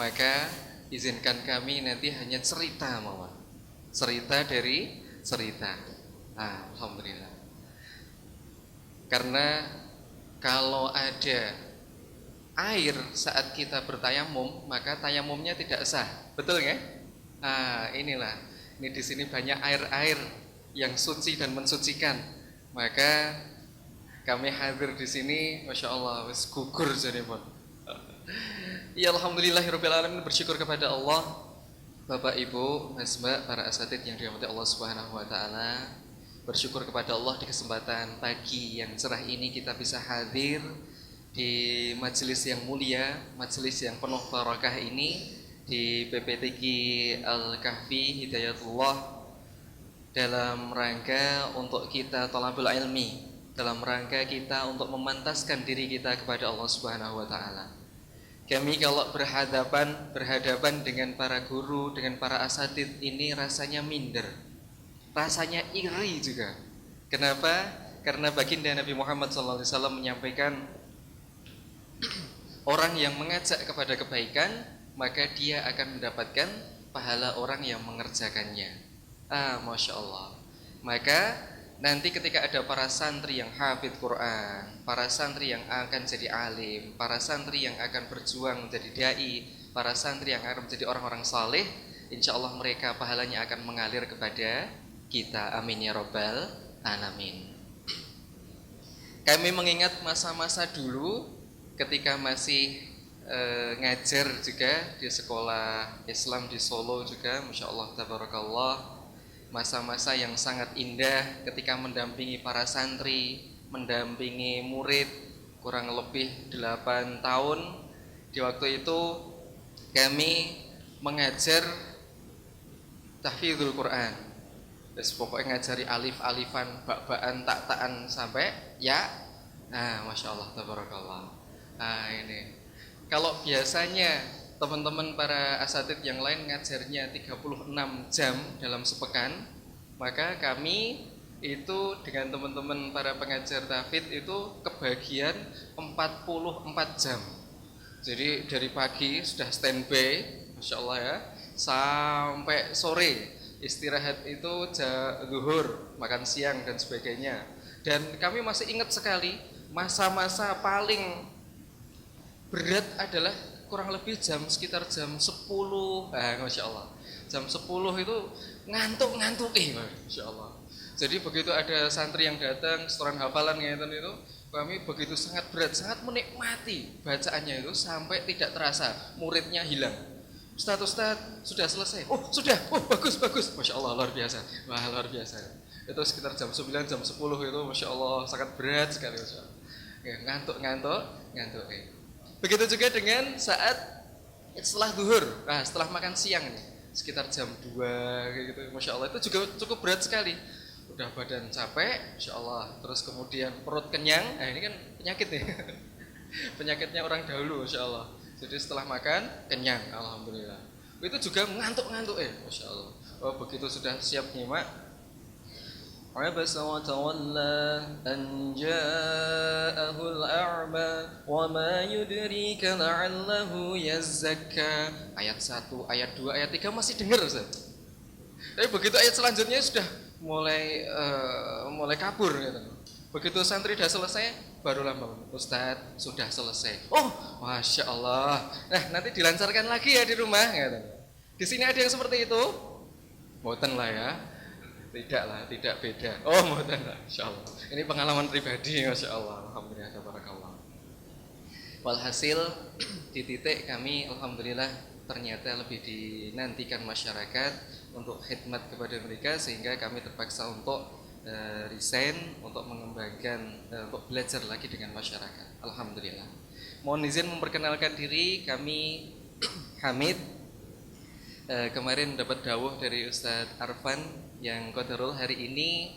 Maka izinkan kami nanti hanya cerita mawon. Cerita dari cerita. Alhamdulillah. Karena kalau ada air saat kita bertayamum, maka tayamumnya tidak sah. Betul nggak? Inilah. Ini di sini banyak air-air yang suci dan mensucikan. Maka kami hadir di sini, masya Allah, wis gugur jadi pun. Ya alhamdulillahirabbil alamin, bersyukur kepada Allah. Bapak Ibu, Mas Mbak, para asatidz yang dirahmati Allah Subhanahu wa taala. Bersyukur kepada Allah di kesempatan pagi yang cerah ini kita bisa hadir di majelis yang mulia, majelis yang penuh barakah ini di PPTQ Al-Kahfi Hidayatullah, dalam rangka untuk kita thalabul ilmi, dalam rangka kita untuk memantaskan diri kita kepada Allah Subhanahu wa taala. Kami kalau berhadapan dengan para guru, dengan para asatidz ini rasanya minder, rasanya iri juga. Kenapa? Karena baginda Nabi Muhammad SAW menyampaikan, orang yang mengajak kepada kebaikan, maka dia akan mendapatkan pahala orang yang mengerjakannya. Masya Allah. Maka nanti ketika ada para santri yang hafidz Quran, para santri yang akan jadi alim, para santri yang akan berjuang menjadi dai, para santri yang akan menjadi orang-orang saleh, insya Allah mereka pahalanya akan mengalir kepada kita. Amin ya rabbal alamin. Kami mengingat masa-masa dulu ketika masih ngajar juga di sekolah Islam di Solo juga, masya Allah tabarakallah. Masa-masa yang sangat indah ketika mendampingi para santri, mendampingi murid kurang lebih 8 tahun. Di waktu itu kami mengajar tahfidzul Quran. Terus pokoknya ngajari alif-alifan, bak-bakan, tak-takan sampai ya. Masya Allah tabarakallah. Ini kalau biasanya teman-teman para asatidz yang lain ngajarnya 36 jam dalam sepekan, maka kami itu dengan teman-teman para pengajar tahfidz itu kebagian 44 jam. Jadi dari pagi sudah standby, masya Allah ya, sampai sore istirahat itu zuhur, makan siang dan sebagainya. Dan kami masih ingat sekali masa-masa paling berat adalah kurang lebih sekitar jam 10, masya Allah. Jam 10 itu ngantuk, masya Allah. Jadi begitu ada santri yang datang setoran hafalan itu, kami begitu sangat berat, sangat menikmati bacaannya itu sampai tidak terasa muridnya hilang. Ustaz sudah selesai. Sudah. Bagus, masya Allah, luar biasa. Wah, luar biasa. Itu sekitar jam 9, jam 10 itu, masya Allah, sangat berat sekali, masya Allah. Ngantuk. Begitu juga dengan saat setelah zuhur, setelah makan siang nih, sekitar jam 2 kayak gitu, masya Allah, itu juga cukup berat sekali. Udah badan capek, masya Allah, terus kemudian perut kenyang. Ini kan penyakit nih, penyakitnya orang dahulu, masya Allah. Jadi setelah makan kenyang, alhamdulillah. Itu juga ngantuk, masya Allah. Begitu sudah siap nyimak, عبس وتولى أن جاءه الأعمى وما يدريك لعله يزكى. Ayat 1, ayat 2, ayat 3 masih dengar, Ustaz. Tapi begitu ayat selanjutnya sudah mulai kabur gitu. Begitu santri sudah selesai, barulah bangun, Ustaz sudah selesai. Masya Allah. Nah, nanti dilancarkan lagi ya di rumah gitu. Di sini ada yang seperti itu? Boten lah ya. Tidak beda. Mudah lah, insya Allah. Ini pengalaman pribadi, masya Allah. Alhamdulillah, tabarakallah. Walhasil di titik kami, alhamdulillah, ternyata lebih dinantikan masyarakat untuk khidmat kepada mereka, sehingga kami terpaksa untuk resign, untuk mengembangkan, untuk belajar lagi dengan masyarakat. Alhamdulillah. Mohon izin memperkenalkan diri, kami Hamid. Kemarin dapat dawuh dari Ustadz Arfan yang qadarul hari ini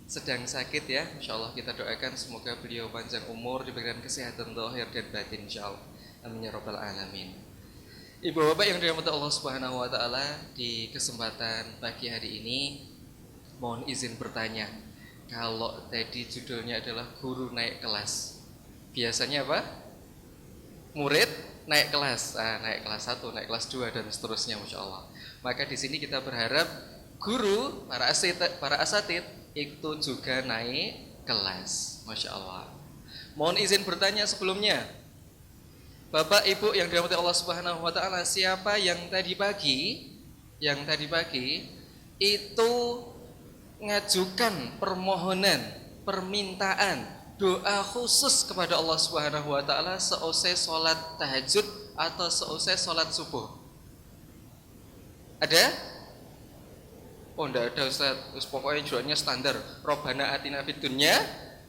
sedang sakit ya. Insyaallah kita doakan semoga beliau panjang umur, diberikan kesehatan zahir dan batin insyaallah. Amin ya rabbal alamin. Ibu bapak yang dirahmati Allah Subhanahu wa taala, di kesempatan pagi hari ini mohon izin bertanya. Kalau tadi judulnya adalah guru naik kelas, biasanya apa? Murid naik kelas, naik kelas 1, naik kelas 2 dan seterusnya, Masya Allah. Maka di sini kita berharap guru, para asatid itu juga naik kelas, Masya Allah. Mohon izin bertanya sebelumnya, Bapak Ibu yang dirahmati Allah Subhanahu wa taala, siapa yang tadi pagi itu ngajukan permohonan, permintaan, doa khusus kepada Allah Subhanahu wa taala seusai salat tahajud atau seusai salat subuh? Ada? Oh, enggak ada Ustaz. Pokoknya doanya standar. Robbana atina fid dunya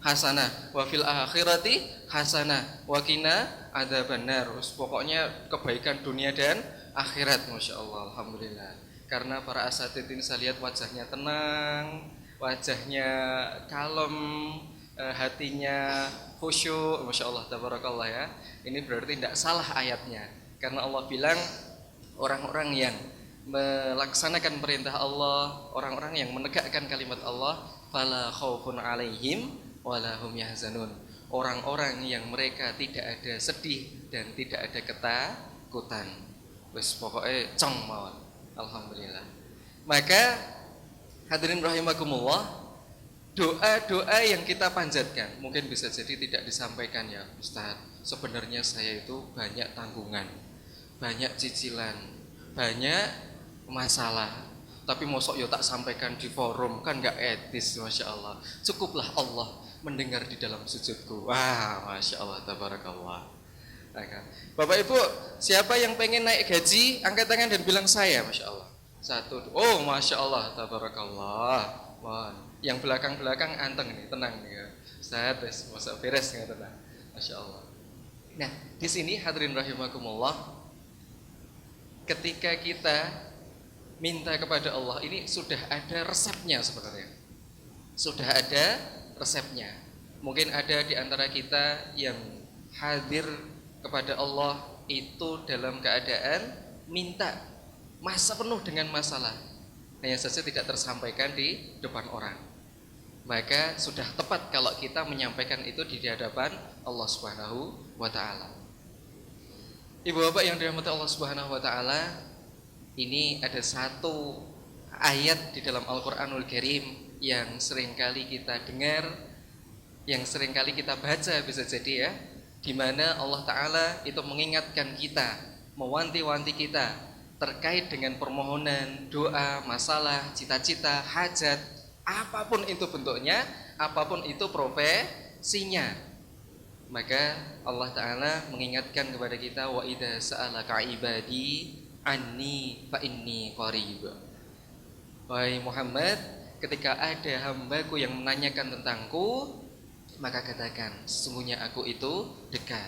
hasanah wa fil akhirati hasanah wa qina adzabannar. Pokoknya kebaikan dunia dan akhirat, Masya Allah, alhamdulillah. Karena para asatidz ini saya lihat wajahnya tenang, wajahnya kalem, hatinya khusyuk, Masya Allah, tabarakallah ya. Ini berarti tidak salah ayatnya. Karena Allah bilang orang-orang yang melaksanakan perintah Allah, orang-orang yang menegakkan kalimat Allah, fala khaufun alaihim wala hum yahzanun. Orang-orang yang mereka tidak ada sedih dan tidak ada ketakutan. Wes pokoknya cong mawon. Alhamdulillah. Maka hadirin rahimakumullah, doa-doa yang kita panjatkan mungkin bisa jadi tidak disampaikan ya Ustaz. Sebenarnya saya itu banyak tanggungan, banyak cicilan, banyak masalah, tapi mosok yo tak sampaikan di forum, kan gak etis, Masya Allah. Cukuplah Allah mendengar di dalam sujudku. Wah, Masya Allah, tabarakallah. Bapak Ibu, siapa yang pengen naik gaji, angkat tangan dan bilang saya, Masya Allah. 1, oh Masya Allah, tabarakallah. Wah, yang belakang-belakang anteng nih, tenang nih ya. Saya masa beres nggak tenang, Masya Allah. Nah, di sini hadirin rahimakumullah, ketika kita minta kepada Allah, ini sudah ada resepnya sebenarnya. Sudah ada resepnya. Mungkin ada di antara kita yang hadir kepada Allah itu dalam keadaan minta masa penuh dengan masalah, hanya saja tidak tersampaikan di depan orang. Maka sudah tepat kalau kita menyampaikan itu di hadapan Allah Subhanahu wa taala. Ibu bapak yang dirahmati Allah Subhanahu wa taala, ini ada satu ayat di dalam Al-Quranul Karim yang seringkali kita dengar, yang seringkali kita baca bisa jadi ya, di mana Allah Ta'ala itu mengingatkan kita, mewanti-wanti kita terkait dengan permohonan, doa, masalah, cita-cita, hajat, apapun itu bentuknya, apapun itu profesinya. Maka Allah Ta'ala mengingatkan kepada kita, wa idza sa'alaka ibadi anni fa inni qarib. Wahai Muhammad, ketika ada hambaku yang menanyakan tentangku, maka katakan, sesungguhnya aku itu dekat.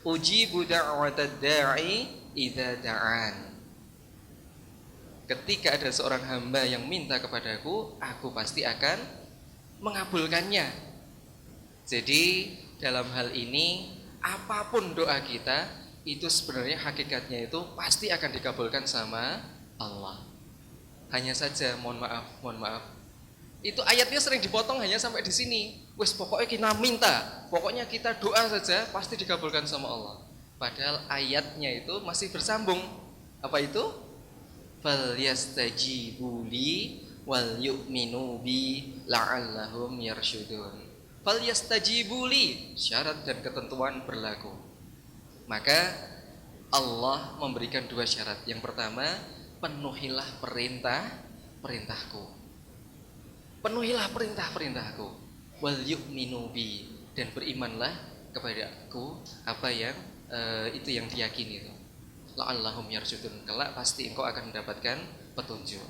Ujibu da'watad da'i idza da'an. Ketika ada seorang hamba yang minta kepadaku, aku pasti akan mengabulkannya. Jadi dalam hal ini, apapun doa kita itu sebenarnya hakikatnya itu pasti akan dikabulkan sama Allah. Hanya saja mohon maaf. Itu ayatnya sering dipotong hanya sampai di sini. Wes pokoknya kita minta, pokoknya kita doa saja pasti dikabulkan sama Allah. Padahal ayatnya itu masih bersambung. Apa itu? Falyastajibu li wal yu'minu bi la'allahum yarsyudun. Falyastajibu li, syarat dan ketentuan berlaku. Maka Allah memberikan 2 syarat. Yang pertama, penuhilah perintahku. Penuhilah perintahku. Wal yu'minu bi, dan berimanlah kepadaku apa yang itu yang diyakini itu. La'allahum yarsyudun, kelak pasti engkau akan mendapatkan petunjuk.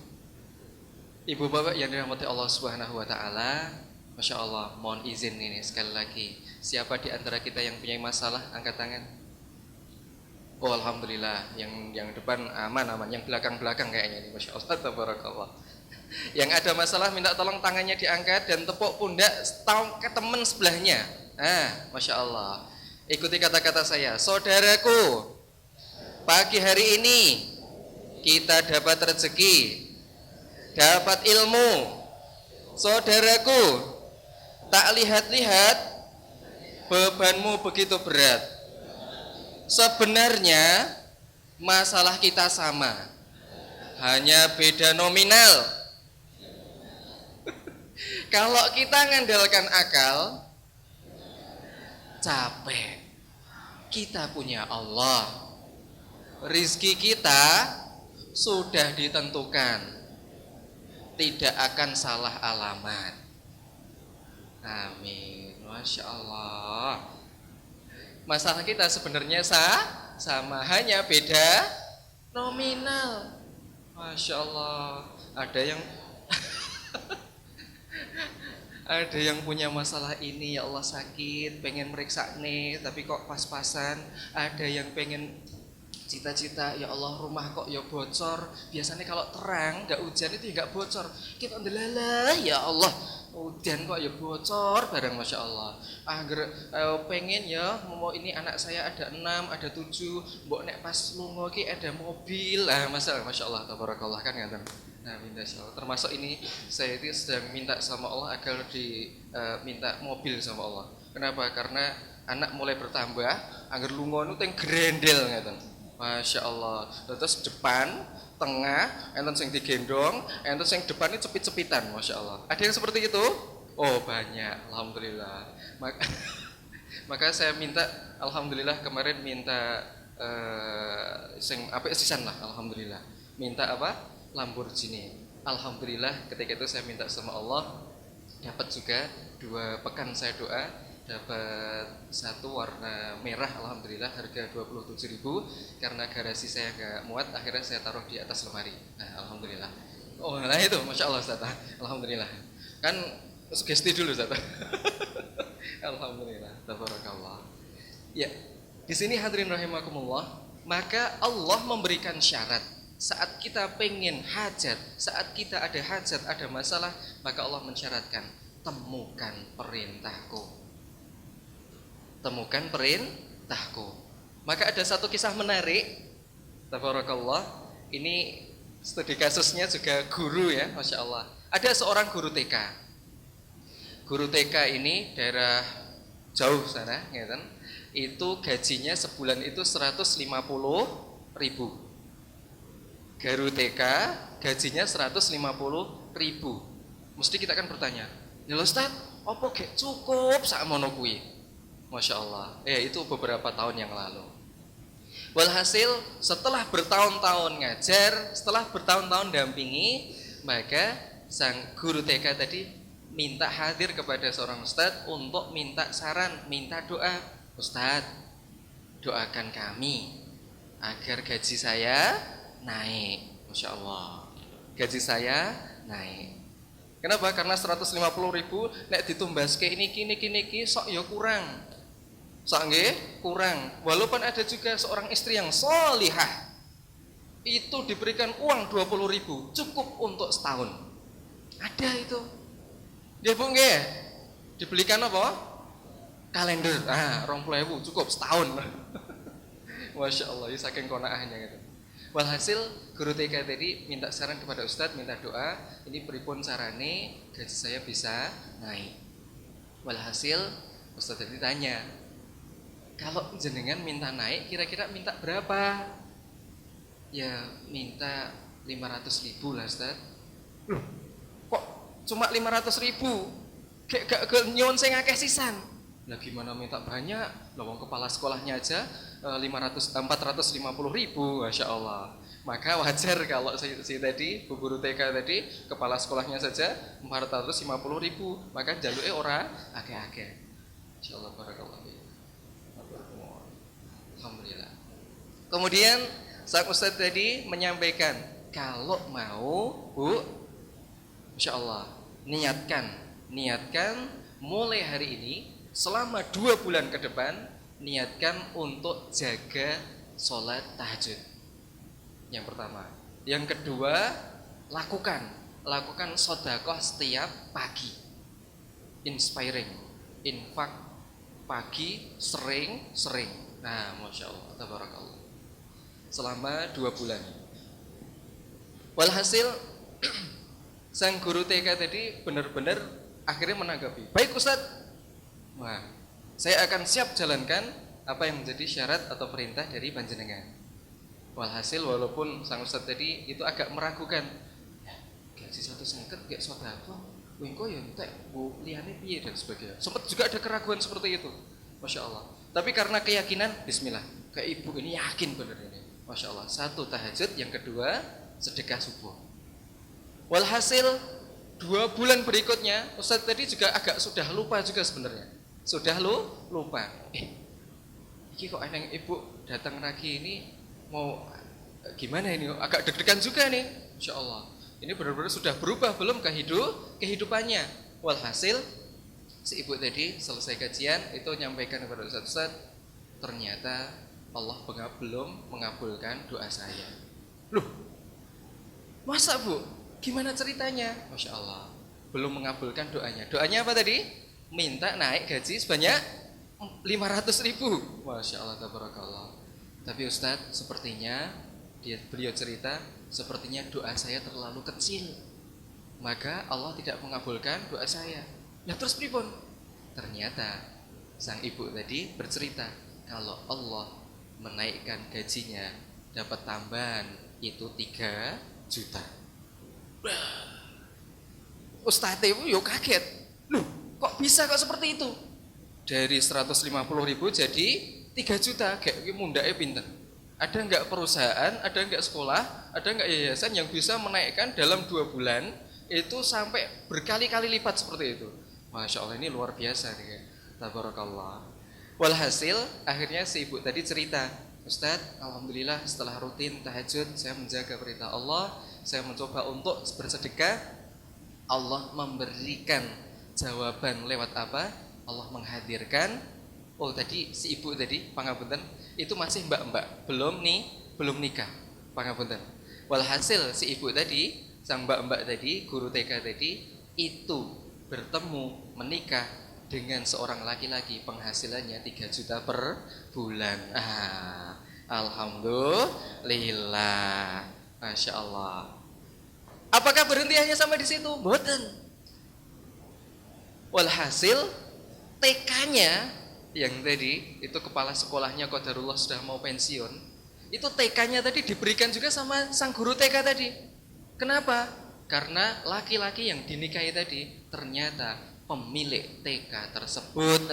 Ibu bapak yang dirahmati Allah Subhanahu wa taala, Masya Allah, mohon izin ini sekali lagi, siapa di antara kita yang punya masalah angkat tangan? Oh alhamdulillah, yang depan aman, yang belakang kayaknya ini, Masya Allah, tabarakallah. Yang ada masalah minta tolong tangannya diangkat dan tepuk pundak ke teman sebelahnya. Masya Allah. Ikuti kata-kata saya, saudaraku, pagi hari ini kita dapat rezeki, dapat ilmu. Saudaraku, tak lihat-lihat bebanmu begitu berat. Sebenarnya masalah kita sama, hanya beda nominal. Kalau kita ngandalkan akal, capek. Kita punya Allah. Rizki kita sudah ditentukan, tidak akan salah alamat. Amin. Masya Allah. Masalah kita sebenarnya sama, hanya beda nominal. Masya Allah. Ada yang punya masalah ini, ya Allah sakit, pengen meriksa nih, tapi kok pas-pasan. Ada yang pengen cita-cita, ya Allah rumah kok ya bocor. Biasanya kalau terang, nggak hujan itu ya nggak bocor. Kita ndelalah, ya Allah hujan kok ya bocor barang, Masya Allah. Pengen ya, mau ini anak saya ada 6, ada 7, mbok nek pas lungo ki ada mobil. Masya Allah, tabarakallah kan ngaten. Nah, minta Allah. Termasuk ini saya itu sedang minta sama Allah agar minta mobil sama Allah. Kenapa? Karena anak mulai bertambah, agar lungo itu yang grendel ngaten. Masya Allah. Terus depan, tengah, enten sing digendong, enten sing depan ini cepit-cepitan, Masya Allah. Ada yang seperti itu? Oh banyak, alhamdulillah. Maka saya minta, alhamdulillah kemarin minta sing apa sisan lah, alhamdulillah. Minta apa? Lamborghini. Alhamdulillah ketika itu saya minta sama Allah, dapat juga 2 pekan saya doa, dapat 1 warna merah, alhamdulillah harga 27.000. Karena garasi saya nggak muat, akhirnya saya taruh di atas lemari. Nah, alhamdulillah. Oh, nah itu Masya Allah Ustaz. Alhamdulillah. Kan sugesti dulu Ustaz. Alhamdulillah. Tabarakallah. Ya, di sini hadirin rahimakumullah, maka Allah memberikan syarat. Saat kita pengen hajat, saat kita ada hajat, ada masalah, maka Allah mensyaratkan, temukan perintahku. Temukan perintahku. Maka ada satu kisah menarik, tabarakallah. Ini studi kasusnya juga guru ya, Masya Allah. Ada seorang guru TK. Guru TK ini daerah jauh sana, gitu. Itu gajinya sebulan itu 150.000. Guru TK gajinya 150.000. Mesti kita kan bertanya, ya Ustaz, apa gak cukup sakmono kuwi? Masya Allah. Itu beberapa tahun yang lalu. Walhasil setelah bertahun-tahun ngajar, setelah bertahun-tahun dampingi, maka sang guru TK tadi minta hadir kepada seorang ustadz untuk minta saran, minta doa. Ustadz, doakan kami agar gaji saya naik. Masya Allah, gaji saya naik. Kenapa? Karena 150.000 nek ditumbaske ini sok ya kurang. Sok nggih kurang. Walaupun ada juga seorang istri yang sholihah, itu diberikan uang 20.000 cukup untuk setahun. Ada itu. Dia Bu nggih, dibelikan apa? Kalender. 20.000 cukup setahun. Masya Allah, ya saking konaahnya gitu. Walhasil guru TK tadi minta saran kepada Ustadz, minta doa, ini pripun carane gaji saya bisa naik. Walhasil Ustadz tadi tanya, kalau jenengan minta naik kira-kira minta berapa? Ya minta 500.000 lah Ustadz. Loh, kok cuma 500.000? Gak nyon saya ngakeh sisan. Lah gimana minta banyak? Lah wong kepala sekolahnya aja 450.000, Masya Allah. Maka wajar kalau si tadi, bu guru TK tadi, kepala sekolahnya saja 450.000, maka jaluke ora akeh-akeh. Insya Allah, barakallah. Alhamdulillah. Kemudian sang Ustadz tadi menyampaikan, kalau mau Bu, Masya Allah, niatkan mulai hari ini selama 2 bulan ke depan, niatkan untuk jaga sholat tahajud. Yang pertama. Yang kedua, lakukan sedekah setiap pagi. Inspiring, infak pagi sering. Nah, Masya Allah, tabarakallah. Selama 2 bulan. Walhasil sang guru TK tadi benar-benar akhirnya menanggapi, baik Ustadz, wah, saya akan siap jalankan apa yang menjadi syarat atau perintah dari panjenengan. Walhasil walaupun sang ustaz tadi itu agak meragukan, ya, gaji 150 gak sedekah, wingko ya entek bu liyane piye dan sebagainya. Sempat juga ada keraguan seperti itu, masya Allah. Tapi karena keyakinan, Bismillah, kayak ibu ini yakin benar ini, masya Allah. Satu tahajud, yang kedua sedekah subuh. Walhasil 2 bulan berikutnya, ustaz tadi juga agak sudah lupa juga sebenarnya, sudah lupa. Ini kok ada yang ibu datang lagi ini mau gimana ini, agak deg-degan juga nih, insya Allah ini benar-benar sudah berubah belum kehidupannya. Walhasil si ibu tadi selesai kajian itu nyampaikan kepada Ustaz, ternyata Allah belum mengabulkan doa saya. Loh, masa bu? Gimana ceritanya? Masya Allah, belum mengabulkan doanya. Doanya apa tadi? Minta naik gaji sebanyak 500.000. Masya Allah, tabarakallah. Tapi Ustadz, sepertinya beliau cerita, sepertinya doa saya terlalu kecil, maka Allah tidak mengabulkan doa saya. Nah terus pripun? Ternyata sang ibu tadi bercerita kalau Allah menaikkan gajinya dapat tambahan itu 3 juta. Ustadz itu yo kaget. Loh, kok bisa kok seperti itu? Dari 150.000 jadi 3 juta, kayak mundaknya pinter. Ada enggak perusahaan, ada enggak sekolah, ada enggak yayasan yang bisa menaikkan dalam 2 bulan itu sampai berkali-kali lipat seperti itu? Masya Allah, ini luar biasa nih, tabarakallah. Walhasil akhirnya si ibu tadi cerita, Ustadz, alhamdulillah setelah rutin tahajud saya menjaga perintah Allah, saya mencoba untuk bersedekah, Allah memberikan jawaban lewat apa? Allah menghadirkan. Oh tadi si ibu tadi pangapunten itu masih mbak-mbak, belum nikah, pangapunten. Walhasil si ibu tadi, sang mbak-mbak tadi, guru TK tadi itu bertemu menikah dengan seorang laki-laki penghasilannya 3 juta per bulan. Alhamdulillah, masya Allah. Apakah berhenti hanya sampai di situ? Mboten. Walhasil TK-nya yang tadi itu kepala sekolahnya qadarullah sudah mau pensiun, itu TK-nya tadi diberikan juga sama sang guru TK tadi. Kenapa? Karena laki-laki yang dinikahi tadi ternyata pemilik TK tersebut.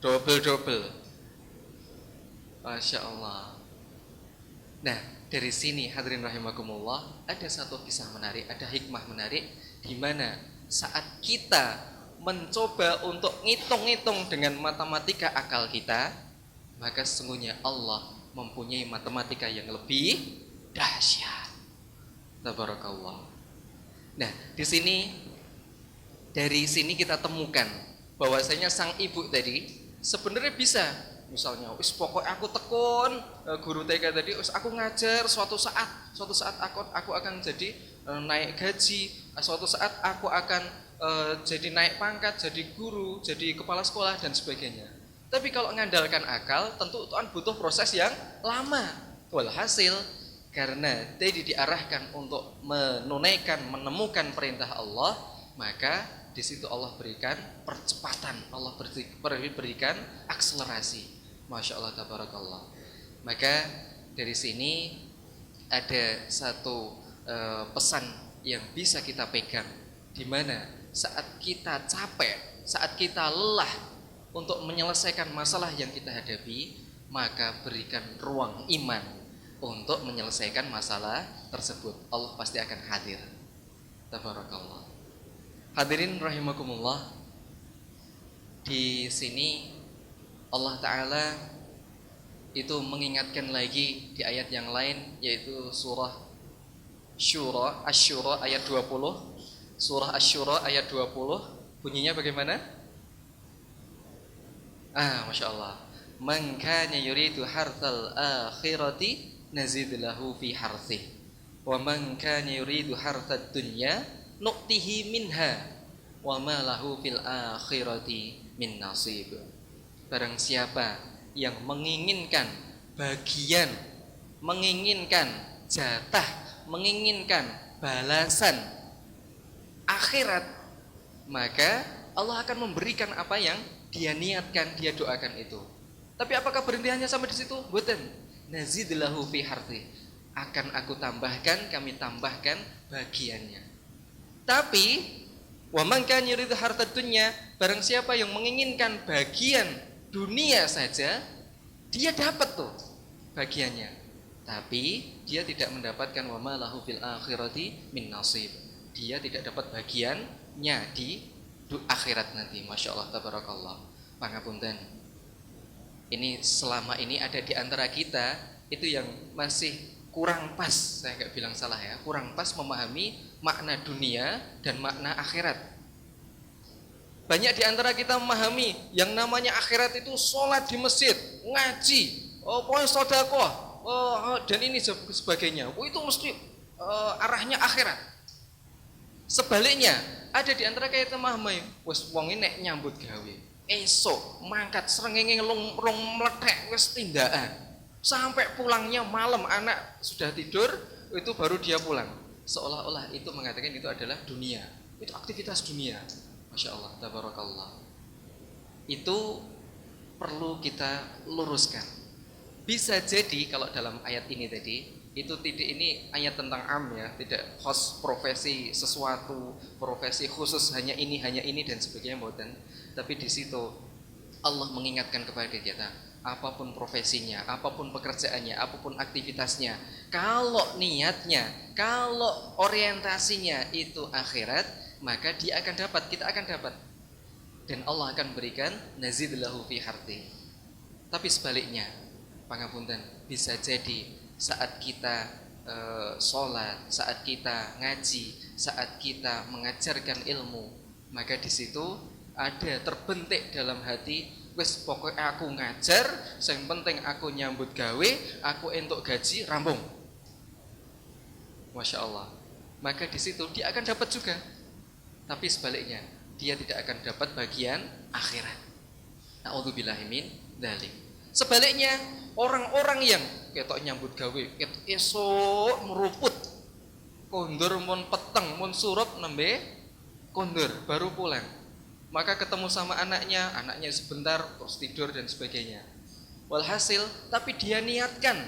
Double. Masya Allah. Nah, dari sini hadirin rahimakumullah, ada satu kisah menarik, ada hikmah menarik, di mana saat kita mencoba untuk ngitung-ngitung dengan matematika akal kita, maka sesungguhnya Allah mempunyai matematika yang lebih dahsyat. Tabarakallah. Nah, dari sini kita temukan bahwasanya sang ibu tadi sebenarnya bisa, misalnya, pokoknya aku tekun guru TK tadi, aku ngajar, suatu saat aku akan jadi naik gaji, suatu saat aku akan jadi naik pangkat, jadi guru, jadi kepala sekolah dan sebagainya. Tapi kalau mengandalkan akal, tentu itu butuh proses yang lama. Walhasil karena tadi diarahkan untuk menunaikan, menemukan perintah Allah, maka di situ Allah berikan percepatan, Allah berikan akselerasi. Masya Allah, tabarakallah. Maka dari sini ada satu pesan yang bisa kita pegang, di mana saat kita capek, saat kita lelah untuk menyelesaikan masalah yang kita hadapi, maka berikan ruang iman untuk menyelesaikan masalah tersebut. Allah pasti akan hadir. Tabarakallah. Hadirin rahimakumullah. Di sini Allah Ta'ala itu mengingatkan lagi di ayat yang lain, yaitu surah Asy-Syura ayat 20. Surah Asy-Syura ayat 20 bunyinya bagaimana? Masya Allah. Man kana yuridu harthal akhirati nazid lahu fi harthih, wa man kana yuridu harthad dunya nu'tihi minha wa ma lahu fil akhirati min nasib. Barang siapa yang menginginkan bagian, menginginkan jatah, menginginkan balasan akhirat, maka Allah akan memberikan apa yang dia niatkan, dia doakan itu. Tapi apakah berhenti hanya sampai di situ? Mboten. Nazidlahu fi harthi. Akan aku tambahkan, kami tambahkan bagiannya. Tapi wa man kana yuridu hartad dunya, barang siapa yang menginginkan bagian dunia saja, dia dapat tuh bagiannya. Tapi dia tidak mendapatkan wa ma lahu fil akhirati min nasib. Dia tidak dapat bagiannya di akhirat nanti. Masya Allah, tabarakallah. Pangapunten. Ini selama ini ada di antara kita itu yang masih kurang pas, saya nggak bilang salah ya, kurang pas memahami makna dunia dan makna akhirat. Banyak di antara kita memahami yang namanya akhirat itu sholat di masjid, ngaji, pokoknya sedekah, dan ini sebagainya. Itu mesti arahnya akhirat. Sebaliknya, ada di antara kita memahami, wes wong ini nek nyambut gawe, esok mangkat srengenge rong meletek wes tindakan. Sampai pulangnya malam, anak sudah tidur, itu baru dia pulang. Seolah-olah itu mengatakan itu adalah dunia, itu aktivitas dunia. Masya Allah, tabarakallah. Itu perlu kita luruskan. Bisa jadi kalau dalam ayat ini tadi, itu tidak, ini ayat tentang am ya, tidak khos profesi sesuatu, profesi khusus hanya ini dan sebagainya, bukan. Tapi di situ Allah mengingatkan kepada kita, apapun profesinya, apapun pekerjaannya, apapun aktivitasnya, kalau niatnya, kalau orientasinya itu akhirat, maka dia akan dapat, kita akan dapat. Dan Allah akan berikan nazidlahu fi harti. Tapi sebaliknya, pangapunten, bisa jadi saat kita sholat, saat kita ngaji, saat kita mengajarkan ilmu, maka di situ ada terbentik dalam hati, wes pokoknya aku ngajar, yang penting aku nyambut gawe, aku entuk gaji, rampung. Masya Allah. Maka di situ dia akan dapat juga. Tapi sebaliknya, dia tidak akan dapat bagian akhirat. Na'udzubillahi min dzalik. Sebaliknya, orang-orang yang ketok nyambut gawe, ketok esok meruput, kondur mun peteng, mun surup nembe kondur baru pulang. Maka ketemu sama anaknya sebentar terus tidur dan sebagainya. Walhasil, tapi dia niatkan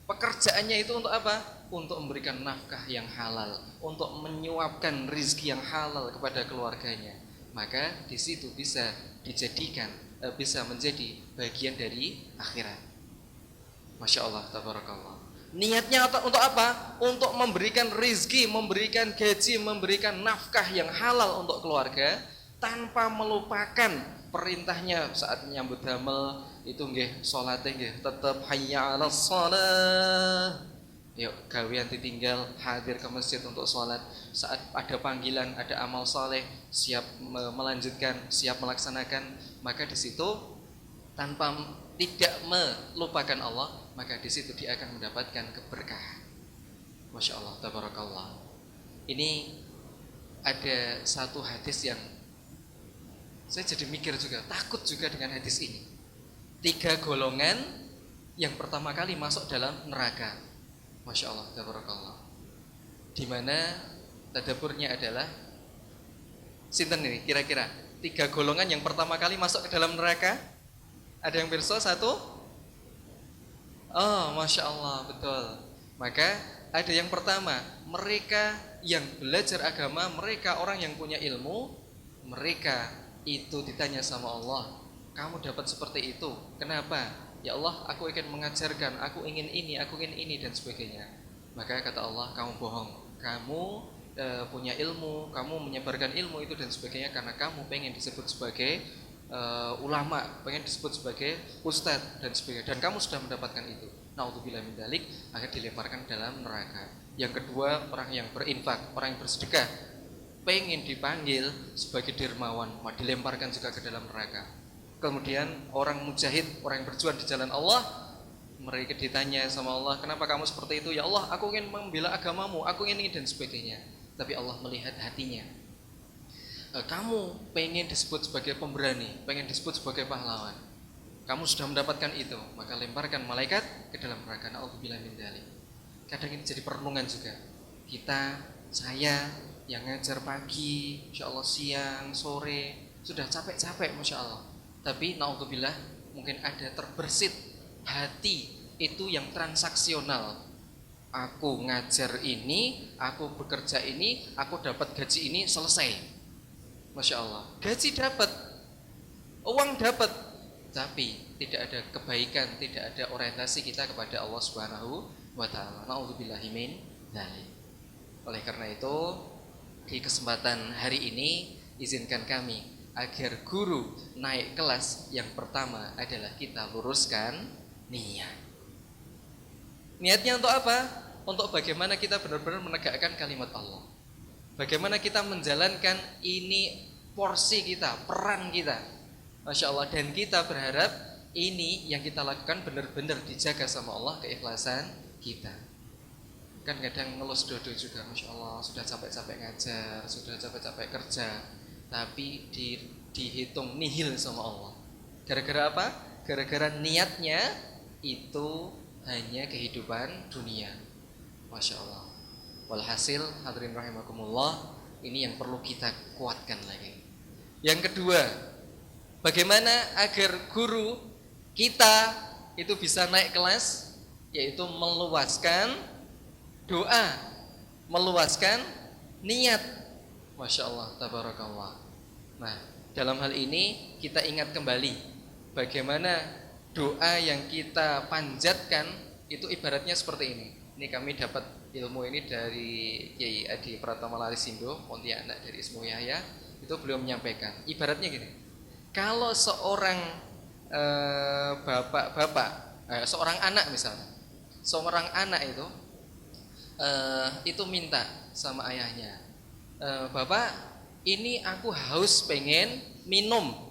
pekerjaannya itu untuk apa? Untuk memberikan nafkah yang halal, untuk menyuapkan rizki yang halal kepada keluarganya. Maka di situ bisa dijadikan, bisa menjadi bagian dari akhirat. Masya Allah, tabarakallah. Niatnya untuk apa? Untuk memberikan rizki, memberikan gaji, memberikan nafkah yang halal untuk keluarga, tanpa melupakan perintahnya saat menyambut damel itu nggih salate nggih tetep hayya 'alas shalah. Yuk gawean ditinggal, hadir ke masjid untuk sholat. Saat ada panggilan, ada amal saleh, siap melanjutkan, siap melaksanakan. Maka di situ tanpa tidak melupakan Allah, maka di situ dia akan mendapatkan keberkahan. Masya Allah, tabarakallah. Ini ada satu hadis yang saya jadi mikir juga, takut juga dengan hadis ini. 3 golongan yang pertama kali masuk dalam neraka. Masya Allah, tabarakallah. Di mana tadaburnya adalah sinten ini kira-kira 3 golongan yang pertama kali masuk ke dalam neraka? Ada yang pirsa satu? Oh, Masya Allah, betul. Maka ada yang pertama, mereka yang belajar agama, mereka orang yang punya ilmu, mereka itu ditanya sama Allah, kamu dapat seperti itu, kenapa? Ya Allah, aku ingin mengajarkan, aku ingin ini dan sebagainya. Maka kata Allah, kamu bohong. Kamu punya ilmu, kamu menyebarkan ilmu itu dan sebagainya karena kamu pengen disebut sebagai ulama, pengen disebut sebagai ustadz dan sebagainya. Dan kamu sudah mendapatkan itu. Na'udzubillah min dzalik, akan dilemparkan dalam neraka. Yang kedua, orang yang berinfak, orang yang bersedekah, pengen dipanggil sebagai dermawan, dilemparkan juga ke dalam neraka. Kemudian orang mujahid, orang yang berjuang di jalan Allah, mereka ditanya sama Allah, kenapa kamu seperti itu? Ya Allah, aku ingin membela agamamu, aku ingin ini dan sebagainya. Tapi Allah melihat hatinya. Kamu pengen disebut sebagai pemberani, pengen disebut sebagai pahlawan, kamu sudah mendapatkan itu, maka lemparkan malaikat ke dalam neraka. Na'udzubillah min dzalik. Kadang ini jadi perenungan juga. Kita, saya yang ngajar pagi, insya Allah siang, sore, sudah capek-capek, masya Allah. Tapi naudzubillah mungkin ada terbersit hati itu yang transaksional. Aku ngajar ini, aku bekerja ini, aku dapat gaji ini, selesai. Masya Allah, gaji dapat, uang dapat, tapi tidak ada kebaikan, tidak ada orientasi kita kepada Allah Subhanahu wa ta'ala. Naudzubillahi min dzalik. Oleh karena itu, di kesempatan hari ini izinkan kami agar guru naik kelas, yang pertama adalah kita luruskan niat. Niatnya untuk apa? Untuk bagaimana kita benar-benar menegakkan kalimat Allah. Bagaimana kita menjalankan ini porsi kita, peran kita. Masya Allah. Dan kita berharap ini yang kita lakukan benar-benar dijaga sama Allah, keikhlasan kita. Kan kadang ngelus dodo juga, Masya Allah, sudah capek-capek ngajar, sudah capek-capek kerja, tapi dihitung nihil sama Allah. Gara-gara apa? Gara-gara niatnya itu hanya kehidupan dunia. Masya Allah. Walhasil, hadirin rahimakumullah, ini yang perlu kita kuatkan lagi. Yang kedua, bagaimana agar guru kita itu bisa naik kelas, yaitu meluaskan doa, meluaskan niat. Masya Allah, tabarakallah. Nah, dalam hal ini kita ingat kembali bagaimana doa yang kita panjatkan itu ibaratnya seperti ini. Ini kami dapat ilmu ini dari Kiai Adi Pratama Larisindo, Pontianak, dari Ismu Yahya. Itu beliau menyampaikan, ibaratnya gini, kalau seorang seorang anak misalnya, seorang anak itu minta sama ayahnya, Bapak, ini aku haus, pengen minum.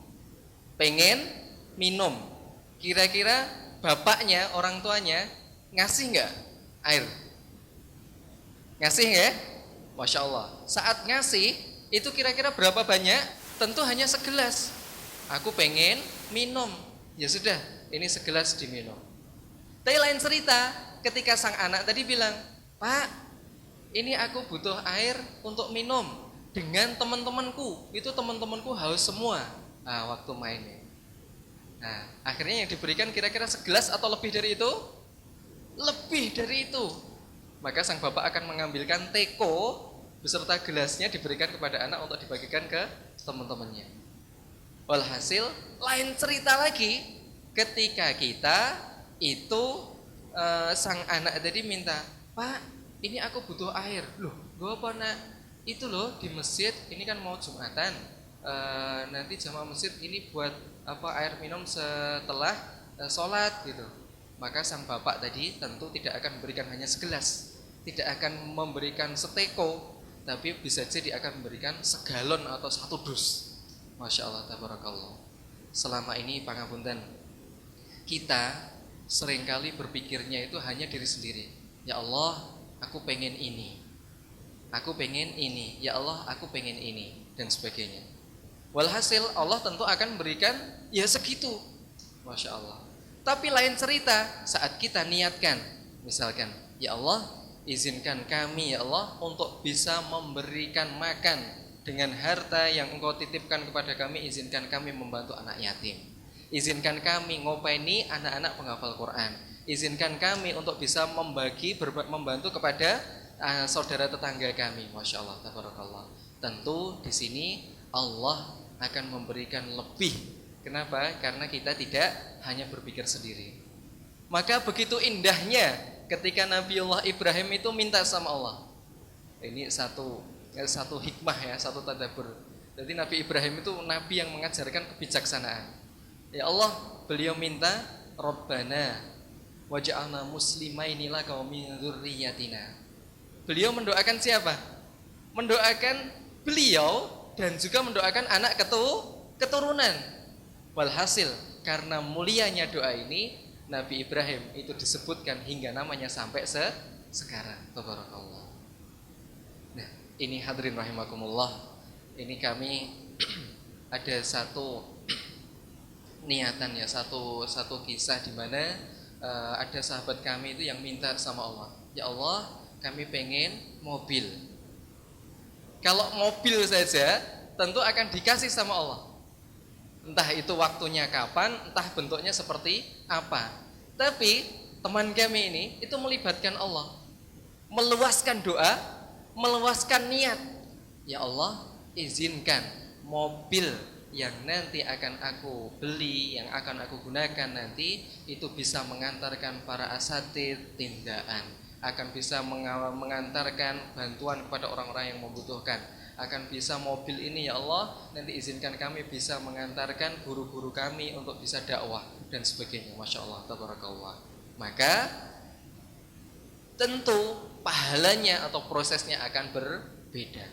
Kira-kira bapaknya, orang tuanya ngasih nggak air? Ngasih nggak? Masya Allah. Saat ngasih itu kira-kira berapa banyak? Tentu hanya segelas. Aku pengen minum. Ya sudah, ini segelas diminum. Tapi lain cerita ketika sang anak tadi bilang, Pak, ini aku butuh air untuk minum dengan teman-temanku. Itu teman-temanku haus semua. Nah, waktu mainnya. Nah, akhirnya yang diberikan kira-kira segelas atau lebih dari itu? Lebih dari itu. Maka sang bapak akan mengambilkan teko beserta gelasnya, diberikan kepada anak untuk dibagikan ke teman-temannya. Walhasil, lain cerita lagi ketika kita itu sang anak tadi minta, Pak, ini aku butuh air. Loh, gue apa nak? Itu loh di masjid, ini kan mau Jumatan, nanti jamaah masjid ini buat apa, air minum setelah sholat gitu. Maka sang bapak tadi tentu tidak akan memberikan hanya segelas, tidak akan memberikan seteko, tapi bisa jadi akan memberikan segalon atau satu dus. Masya Allah, tabarakallah. Selama ini pangapunten, kita seringkali berpikirnya itu hanya diri sendiri. Ya Allah, aku pengen ini, aku pengen ini, ya Allah, aku pengen ini, dan sebagainya. Walhasil Allah tentu akan memberikan ya segitu. Masya Allah. Tapi lain cerita saat kita niatkan, misalkan, ya Allah, izinkan kami ya Allah untuk bisa memberikan makan dengan harta yang Engkau titipkan kepada kami. Izinkan kami membantu anak yatim, izinkan kami ngopeni anak-anak penghafal Quran, izinkan kami untuk bisa membantu kepada saudara tetangga kami. Masya Allah, tabarakallah. Tentu di sini Allah akan memberikan lebih. Kenapa? Karena kita tidak hanya berpikir sendiri. Maka begitu indahnya ketika Nabiullah Ibrahim itu minta sama Allah. Ini satu hikmah ya, satu tadabbur. Jadi Nabi Ibrahim itu nabi yang mengajarkan kebijaksanaan. Ya Allah, beliau minta, Rabbana waj'alna muslimaini laka wa min dzurriyyatina. Beliau mendoakan siapa? Mendoakan beliau dan juga mendoakan anak keturunan. Walhasil, karena mulianya doa ini, Nabi Ibrahim itu disebutkan hingga namanya sampai sekarang. Tabarakallah. Nah, ini hadirin rahimakumullah, ini kami ada satu niatan ya, satu kisah di mana ada sahabat kami itu yang minta sama Allah, ya Allah, kami pengen mobil. Kalau mobil saja tentu akan dikasih sama Allah. Entah itu waktunya kapan, entah bentuknya seperti apa. Tapi teman kami ini itu melibatkan Allah, meluaskan doa, meluaskan niat. Ya Allah, izinkan mobil yang nanti akan aku beli, yang akan aku gunakan nanti itu bisa mengantarkan para asatid tindaan, akan bisa mengantarkan bantuan kepada orang-orang yang membutuhkan, akan bisa mobil ini ya Allah nanti izinkan kami bisa mengantarkan guru-guru kami untuk bisa dakwah dan sebagainya. Masya Allah, tabarakallah. Maka tentu pahalanya atau prosesnya akan berbeda.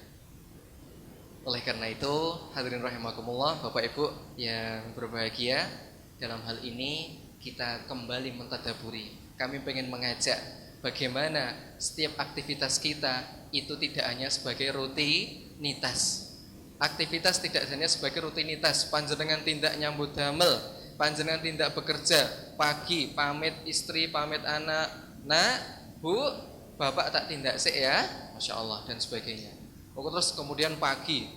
Oleh karena itu, hadirin rahimakumullah, Bapak Ibu yang berbahagia, dalam hal ini kita kembali mentadaburi. Kami ingin mengajak bagaimana setiap aktivitas kita itu tidak hanya sebagai rutinitas. Aktivitas tidak hanya sebagai rutinitas. Panjenengan tindak nyambut damel, panjenengan tindak bekerja, pagi pamit istri, pamit anak, nak, bu, bapak tak tindak sih ya, Masya Allah dan sebagainya. Terus kemudian pagi,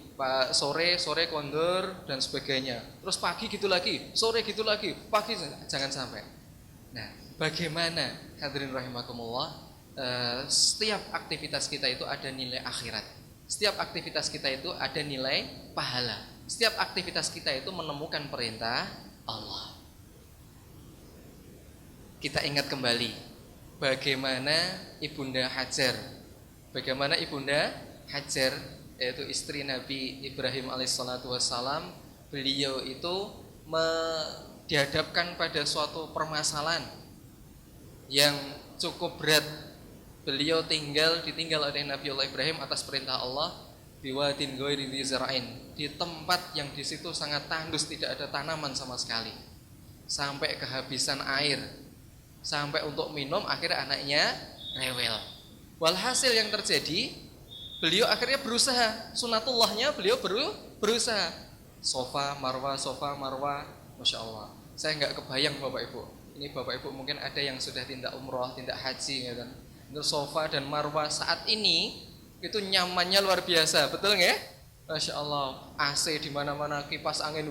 sore kondur dan sebagainya. Terus pagi gitu lagi, sore gitu lagi, pagi jangan sampai. Nah, bagaimana hadirin rahimakumullah, setiap aktivitas kita itu ada nilai akhirat. Setiap aktivitas kita itu ada nilai pahala. Setiap aktivitas kita itu menemukan perintah Allah. Kita ingat kembali bagaimana Ibunda Hajar. Bagaimana Ibunda Hajar, yaitu istri Nabi Ibrahim alaihissalatu wassalam, beliau itu dihadapkan pada suatu permasalahan yang cukup berat. Beliau ditinggal oleh Nabi Allah Ibrahim atas perintah Allah, biwadin ghairi dzi zar'in, di tempat yang di situ sangat tandus, tidak ada tanaman sama sekali, sampai kehabisan air, sampai untuk minum akhirnya anaknya rewel. Walhasil yang terjadi, beliau akhirnya berusaha, sunatullahnya beliau berusaha. Sofa Marwa, Masya Allah. Saya nggak kebayang Bapak Ibu. Ini Bapak Ibu mungkin ada yang sudah tindak umroh, tindak haji, gitu. Itu Sofa dan Marwa saat ini itu nyamannya luar biasa, betul nggak? Masya Allah. AC di mana-mana, kipas angin,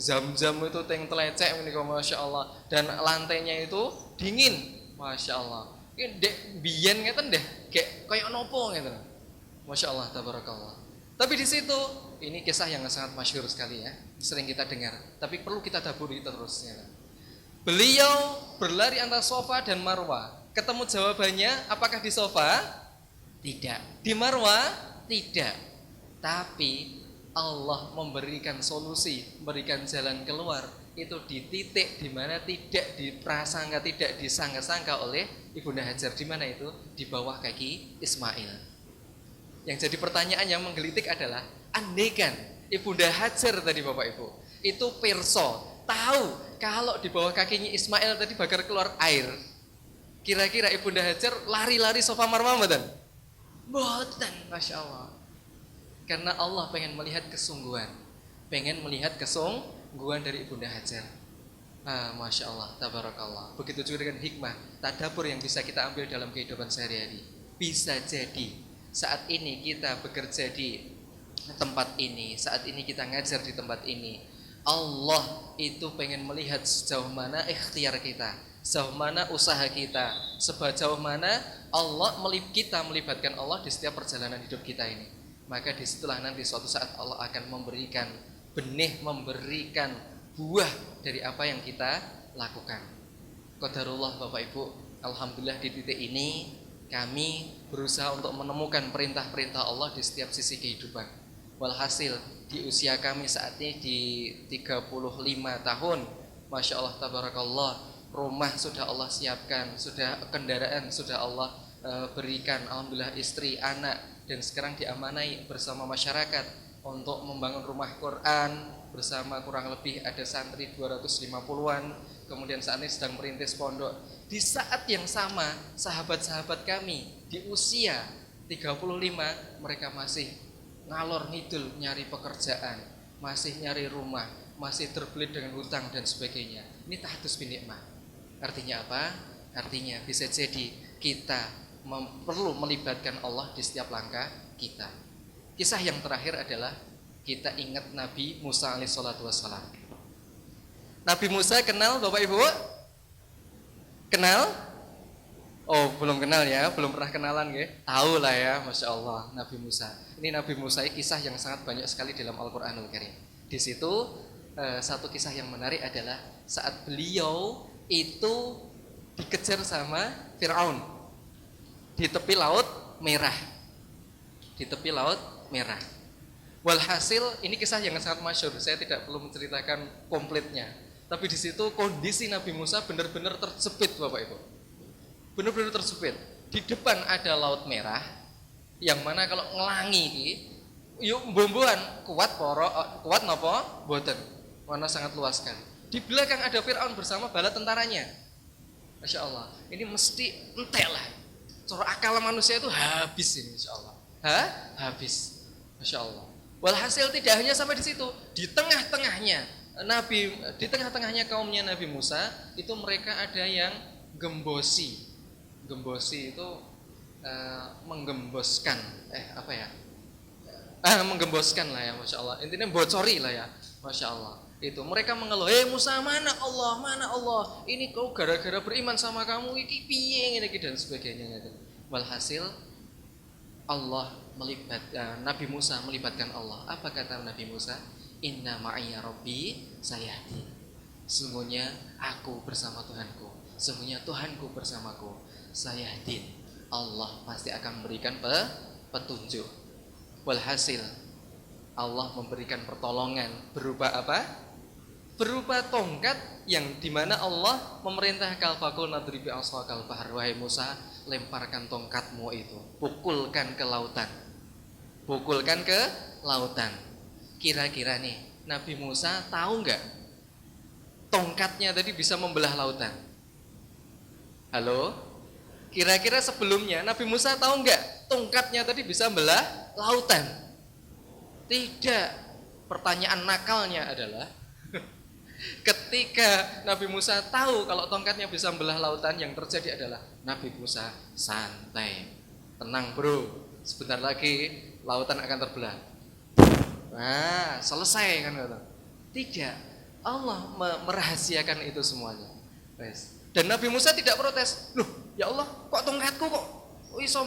zam-zam itu teng telecek, Masya Allah. Dan lantainya itu dingin, Masya Allah. Ini dek biyen ngeten deh, kayak nopo gitu. Masya Allah, tabarakallah. Tapi di situ, ini kisah yang sangat masyhur sekali ya, sering kita dengar. Tapi perlu kita daburi terusnya. Beliau berlari antara Sofa dan Marwa. Ketemu jawabannya, apakah di Sofa? Tidak. Di Marwa? Tidak. Tapi Allah memberikan solusi, memberikan jalan keluar. Itu di titik di mana tidak diprasangka, tidak disangka-sangka oleh Ibunda Hajar. Di mana itu? Di bawah kaki Ismail. Yang jadi pertanyaan yang menggelitik adalah, andaikan Ibunda Hajar tadi Bapak Ibu itu pirsa, tahu kalau di bawah kakinya Ismail tadi bakal keluar air, kira-kira Ibunda Hajar lari-lari Sofa Marwa mboten? Mboten, Masya Allah. Karena Allah pengen melihat kesungguhan, pengen melihat kesungguhan dari Ibunda Hajar. Masya Allah, tabarakallah. Begitu juga dengan hikmah tadabbur yang bisa kita ambil dalam kehidupan sehari-hari. Bisa jadi saat ini kita bekerja di tempat ini, saat ini kita ngajar di tempat ini, Allah itu pengen melihat sejauh mana ikhtiar kita, sejauh mana usaha kita, sejauh mana kita melibatkan Allah di setiap perjalanan hidup kita ini. Maka disitulah nanti suatu saat Allah akan memberikan benih, memberikan buah dari apa yang kita lakukan. Qadarullah Bapak Ibu, alhamdulillah di titik ini kami berusaha untuk menemukan perintah-perintah Allah di setiap sisi kehidupan. Walhasil di usia kami saat ini di 35 tahun, Masya Allah, tabarakallah, rumah sudah Allah siapkan, sudah kendaraan sudah Allah berikan, alhamdulillah, istri, anak, dan sekarang diamanai bersama masyarakat untuk membangun rumah Quran bersama kurang lebih ada santri 250-an. Kemudian saat ini sedang merintis pondok. Di saat yang sama, sahabat-sahabat kami di usia 35 mereka masih ngalor ngidul nyari pekerjaan, masih nyari rumah, masih terbelit dengan hutang dan sebagainya. Ini tahdus bin nikmah. Artinya apa? Artinya bisa jadi kita perlu melibatkan Allah di setiap langkah kita. Kisah yang terakhir adalah kita ingat Nabi Musa alaihissalatu wassalam. Nabi Musa kenal Bapak Ibu? Kenal? Oh, belum kenal ya, belum pernah kenalan ya. Tahu lah ya, Masya Allah, Nabi Musa. Ini Nabi Musa kisah yang sangat banyak sekali dalam Al-Quranul Karim. Di situ satu kisah yang menarik adalah saat beliau itu dikejar sama Fir'aun di tepi laut merah. Di tepi laut merah. Walhasil ini kisah yang sangat masyhur. Saya tidak perlu menceritakan komplitnya. Tapi di situ kondisi Nabi Musa benar-benar terjepit, Bapak Ibu. Benar-benar tersepit. Di depan ada laut merah yang mana kalau ngelangi yuk bomboan kuat napa boten. Warna sangat luas kan. Di belakang ada Fir'aun bersama bala tentaranya. Masya Allah. Ini mesti entek lah. Cara akal manusia itu habis ini Masya Allah. Habis. Masya Allah. Walhasil tidak hanya sampai di situ. Di tengah-tengahnya kaumnya Nabi Musa itu mereka ada yang gembosi. Gembosi itu menggemboskan menggemboskan lah ya, Masya Allah. Intinya bocori lah ya, Masya Allah. Itu mereka mengeluh, Musa, mana Allah, ini kau gara-gara beriman sama kamu iki piye ngene iki dan sebagainya gitu. Walhasil Nabi Musa melibatkan Allah. Apa kata Nabi Musa? Inna ma'iya rabbi sayahdi. Sesungguhnya aku bersama Tuhanku. Sesungguhnya Tuhanku bersamaku. Sayahdin. Allah pasti akan memberikan petunjuk. Walhasil Allah memberikan pertolongan berupa apa? Berupa tongkat yang dimana Allah memerintahkan fakul nadribi aswakal bahar. Wahai Musa, lemparkan tongkatmu itu, pukulkan ke lautan. Pukulkan ke lautan. Kira-kira nih Nabi Musa tahu nggak tongkatnya tadi bisa membelah lautan? Halo? Kira-kira sebelumnya Nabi Musa tahu nggak tongkatnya tadi bisa membelah lautan? Tidak. Pertanyaan nakalnya adalah ketika Nabi Musa tahu kalau tongkatnya bisa membelah lautan, yang terjadi adalah Nabi Musa santai, tenang bro, sebentar lagi lautan akan terbelah. Nah, selesai kan kata. Tidak, Allah merahasiakan itu semuanya. Dan Nabi Musa tidak protes. Loh, ya Allah, kok tongkatku kok iso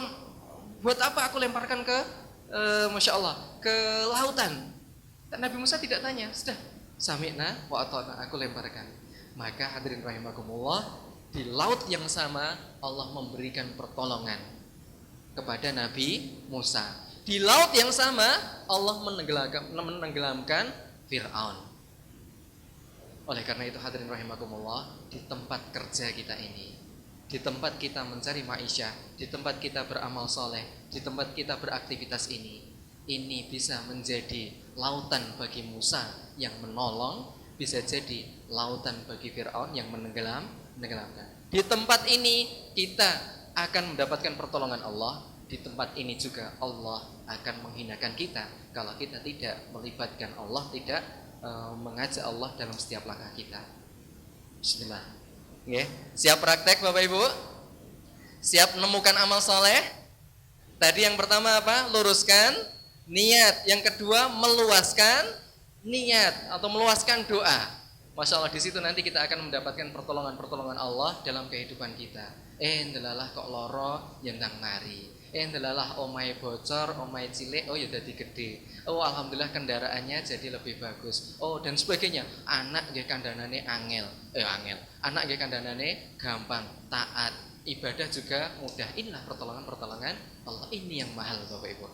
buat apa aku lemparkan ke Masya Allah ke lautan? Dan Nabi Musa tidak tanya, sudah sami'na wa ata'na, aku lemparkan. Maka hadirin rahimakumullah, di laut yang sama Allah memberikan pertolongan kepada Nabi Musa. Di laut yang sama Allah menenggelamkan Fir'aun. Oleh karena itu hadirin rahimakumullah, di tempat kerja kita ini, di tempat kita mencari ma'isyah, di tempat kita beramal soleh, di tempat kita beraktivitas ini bisa menjadi lautan bagi Musa yang menolong, bisa jadi lautan bagi Fir'aun yang menenggelamkan. Di tempat ini kita akan mendapatkan pertolongan Allah. Di tempat ini juga Allah akan menghinakan kita kalau kita tidak melibatkan Allah, tidak mengajak Allah dalam setiap langkah kita. Bismillah. Okay. Siap praktek Bapak Ibu? Siap menemukan amal soleh? Tadi yang pertama apa? Luruskan niat. Yang kedua meluaskan niat atau meluaskan doa. Masya Allah, di situ nanti kita akan mendapatkan pertolongan Allah dalam kehidupan kita. Ndelalah kok loro yendang mari. Ndelalah omai bocor, omai cilik, oh ya jadi gede. Oh alhamdulillah kendaraannya jadi lebih bagus. Oh dan sebagainya. Anak nggih kandhanane angel. Anak nggih kandhanane gampang, taat. Ibadah juga mudah. Inilah pertolongan Allah. Ini yang mahal Bapak Ibu.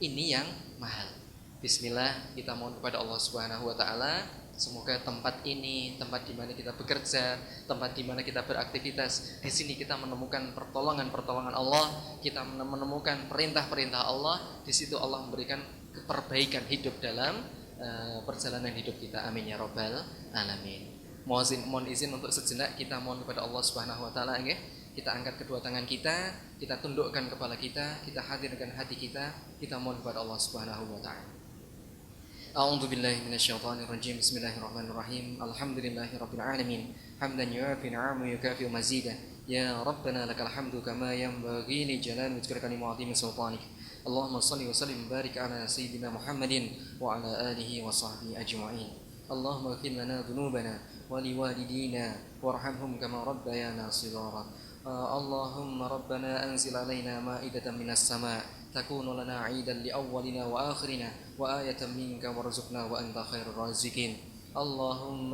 Ini yang mahal. Bismillah, kita mohon kepada Allah Subhanahu wa taala, semoga tempat ini, tempat di mana kita bekerja, tempat di mana kita beraktivitas, di sini kita menemukan pertolongan Allah, kita menemukan perintah-perintah Allah, di situ Allah memberikan perbaikan hidup dalam perjalanan hidup kita. Amin ya rabbal alamin. Mohon izin untuk sejenak kita mohon kepada Allah Subhanahu wa taala nggih. Kita angkat kedua tangan kita tundukkan kepala kita hadirkan hati kita mohon kepada Allah Subhanahu wa taala. A'udzu billahi minasyaitonir rajim. Bismillahirrahmanirrahim. Alhamdulillahirabbil alamin. Hamdan yu'afi ni'amahu yukafi mazidah. يا ربنا لك الحمد كما ينبغي لجلال وجهك وعظيم سلطانك اللهم صل وسلم وبارك على سيدنا محمد وعلى آله وصحبه أجمعين اللهم اغفر لنا ذنوبنا ولوالدينا وارحمهم كما ربيانا صغارا اللهم ربنا أنزل علينا مائدة من السماء تكون لنا عيدا لأولنا وآخرنا وآية منك وارزقنا وأنت خير الرازقين اللهم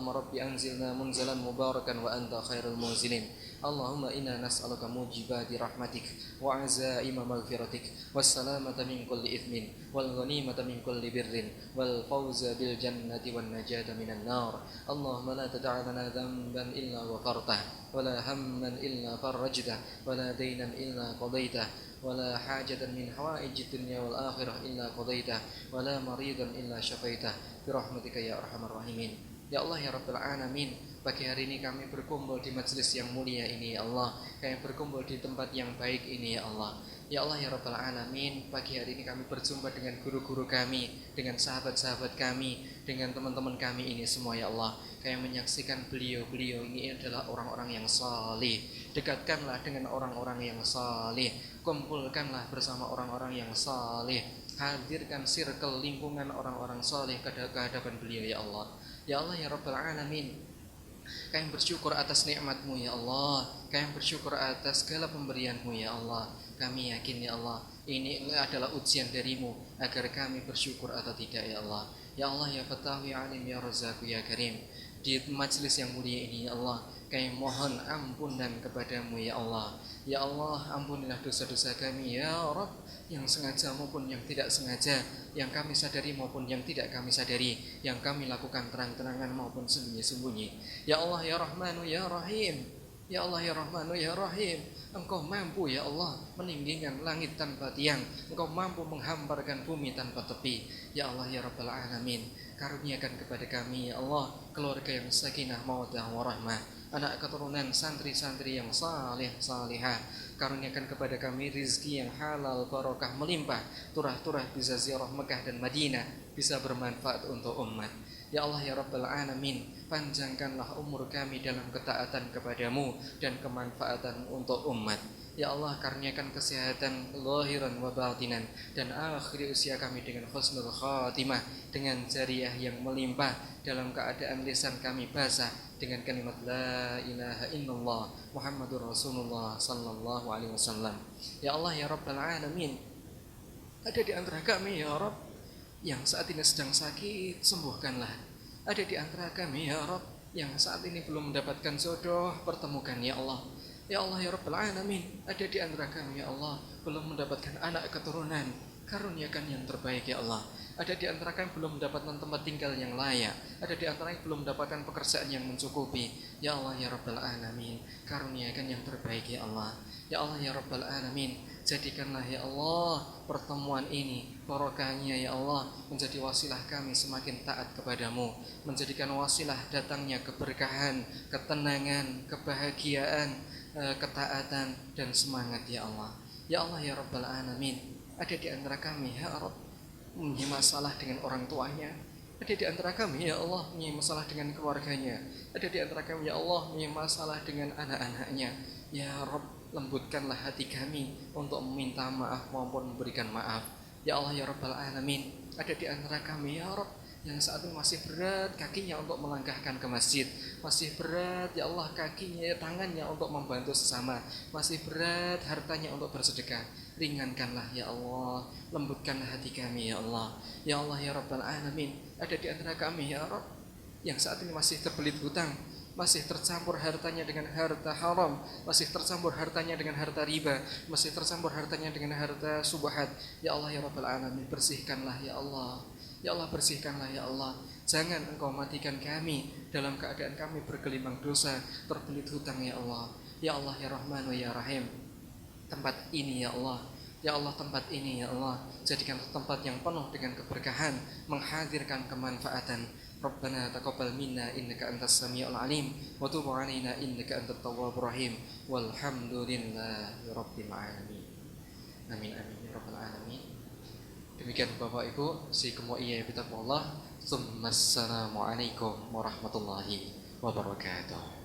رب أنزلنا منزلا مباركا وأنت خير المنزلين اللهم إنا نسألك موجبات رحمتك وعزائم مغفرتك والسلامة من كل إثم والغنيمة من كل بر والفوز بالجنة والنجاة من النار اللهم لا تدع لنا ذنبا إلا غفرته ولا هما إلا فرجته ولا دينا إلا قضيته ولا حاجة من حوائج الدنيا والآخرة إلا قضيته ولا مريضا إلا شفيته برحمتك يا أرحم الراحمين. Ya Allah ya Rabbal Alamin, pagi hari ini kami berkumpul di majelis yang mulia ini ya Allah, kami berkumpul di tempat yang baik ini ya Allah. Ya Allah ya Rabbal Alamin, pagi hari ini kami berjumpa dengan guru-guru kami, dengan sahabat-sahabat kami, dengan teman-teman kami ini semua ya Allah. Kami menyaksikan beliau-beliau ini adalah orang-orang yang saleh. Dekatkanlah dengan orang-orang yang saleh, kumpulkanlah bersama orang-orang yang saleh, hadirkan circle lingkungan orang-orang saleh ke hadapan beliau ya Allah. Ya Allah ya Rabbal Alamin, kami bersyukur atas nikmat-Mu ya Allah, kami bersyukur atas segala pemberian-Mu ya Allah. Kami yakin ya Allah, ini adalah ujian dari-Mu agar kami bersyukur atau tidak ya Allah. Ya Allah ya Fattahu ya Alim ya Razzaq ya Karim, di majelis yang mulia ini ya Allah, kami mohon ampunan kepadamu ya Allah. Ya Allah, ampunilah dosa-dosa kami ya Rabb, yang sengaja maupun yang tidak sengaja, yang kami sadari maupun yang tidak kami sadari, yang kami lakukan terang-terangan maupun sembunyi-sembunyi. Ya Allah ya Rahmanu ya Rahim, ya Allah ya Rahmanu ya Rahim, Engkau mampu ya Allah meninggikan langit tanpa tiang, Engkau mampu menghamparkan bumi tanpa tepi. Ya Allah ya Rabbal Alamin, karuniakan kepada kami ya Allah keluarga yang sakinah mawaddah warahmah, anak keturunan santri-santri yang saleh salihah. Karuniakan kepada kami rizki yang halal barokah melimpah, turah-turah bisa ziarah Mekah dan Madinah, bisa bermanfaat untuk umat. Ya Allah ya Rabbal Alamin, panjangkanlah umur kami dalam ketaatan kepadamu dan kemanfaatan untuk umat. Ya Allah, karuniakan kesehatan lahiran wa batinan, dan akhir usia kami dengan husnul khatimah, dengan jariah yang melimpah, dalam keadaan lisan kami basah dengan kalimat la ilaha illallah Muhammadur Rasulullah sallallahu alaihi wasallam. Ya Allah ya Rabbal Alamin, ada di antara kami ya Rabb yang saat ini sedang sakit, sembuhkanlah. Ada di antara kami ya Rabb yang saat ini belum mendapatkan jodoh, pertemukan ya Allah. Ya Allah ya Rabbal Alamin, ada di antara kami ya Allah belum mendapatkan anak keturunan, karuniakan yang terbaik ya Allah. Ada di antara kami belum mendapatkan tempat tinggal yang layak, ada di antara kami belum mendapatkan pekerjaan yang mencukupi. Ya Allah ya Rabbal Alamin, karuniakan yang terbaik ya Allah. Ya Allah ya Rabbal Alamin, jadikanlah ya Allah pertemuan ini, barokahnya ya Allah, menjadi wasilah kami semakin taat kepadamu, menjadikan wasilah datangnya keberkahan, ketenangan, kebahagiaan, ketaatan dan semangat ya Allah. Ya Allah ya Rabbal Alamin, ada di antara kami ya Rabb punya masalah dengan orang tuanya, ada di antara kami ya Allah punya masalah dengan keluarganya, ada di antara kami ya Allah punya masalah dengan anak-anaknya. Ya Rabb, lembutkanlah hati kami untuk meminta maaf maupun memberikan maaf. Ya Allah ya Rabbal Alamin, ada di antara kami ya Rabb yang saat ini masih berat kakinya untuk melangkahkan ke masjid, masih berat ya Allah kakinya, tangannya untuk membantu sesama, masih berat hartanya untuk bersedekah. Ringankanlah ya Allah, lembutkanlah hati kami ya Allah. Ya Allah ya Rabbal Alamin, ada di antara kami ya Rabb yang saat ini masih terbelit hutang, masih tercampur hartanya dengan harta haram, masih tercampur hartanya dengan harta riba, masih tercampur hartanya dengan harta subhat. Ya Allah ya Rabbal Alamin, bersihkanlah ya Allah. Ya Allah, bersihkanlah ya Allah. Jangan Engkau matikan kami dalam keadaan kami bergelimang dosa, terbelit hutang ya Allah. Ya Allah ya Rahman ya Rahim, tempat ini ya Allah, ya Allah tempat ini ya Allah, jadikan tempat yang penuh dengan keberkahan, menghadirkan kemanfaatan. Rabbana taqabbal minna innaka antas samiul alim wa tub 'alaina innaka antat tawwabur rahim. Walhamdulillahi rabbil alamin. Amin amin ya rabbal alamin. Demikian Bapak Ibu, sikum wa iyaya bitaqwallah. Assalamualaikum warahmatullahi wabarakatuh.